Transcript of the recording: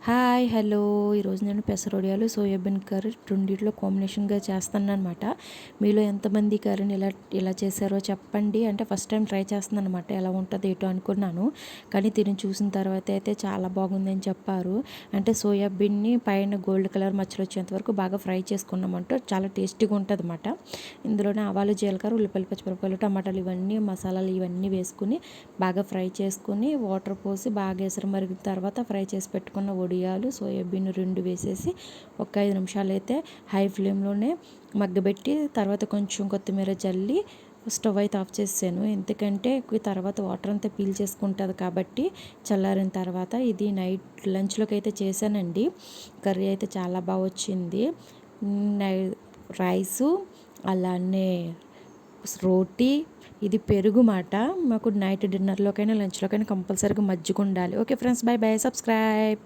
Hi hello ఈరోజు నేను పెసరొడియాలు soybean curry రెండిట్లో కాంబినేషన్గా చేస్తాను అనమాట. మీలో ఎంతమంది కర్రీని ఇలా చేశారో చెప్పండి. అంటే ఫస్ట్ టైం ట్రై చేస్తున్నాను అనమాట, ఎలా ఉంటుంది ఏంటో అనుకున్నాను. కానీ తిని చూసిన తర్వాత అయితే చాలా బాగుందని చెప్పారు. అంటే సోయాబీన్ని పైన గోల్డ్ కలర్ మచ్చలు వచ్చేంత వరకు బాగా ఫ్రై చేసుకున్నామంటే చాలా టేస్టీగా ఉంటుంది అనమాట. ఇందులోనే ఆవాలు, జీలకర్ర, ఉల్లిపాయలు, పచ్చిమిరపకాయలు, టమాటాలు ఇవన్నీ మసాలాలు ఇవన్నీ వేసుకుని బాగా ఫ్రై చేసుకుని వాటర్ పోసి బాగా ఎసరు మరిగిన తర్వాత ఫ్రై చేసి పెట్టుకున్న వడియాలు, సోయాబీన్ రెండు వేసేసి ఒక 5 నిమిషాలు అయితే హై ఫ్లేమ్లోనే మగ్గబెట్టి తర్వాత కొంచెం కొత్తిమీర జల్లి స్టవ్ అయితే ఆఫ్ చేసాను. ఎందుకంటే తర్వాత వాటర్ అంతా పీల్ చేసుకుంటుంది కాబట్టి. చల్లారిన తర్వాత ఇది నైట్ లంచ్లోకి అయితే చేశానండి. కర్రీ అయితే చాలా బాగా వచ్చింది. రైసు అలానే రోటీ, ఇది పెరుగు మాట. మాకు నైట్ డిన్నర్లోకైనా లంచ్లోకైనా కంపల్సరీగా మజ్జిగ ఉండాలి. Okay friends, by by, subscribe.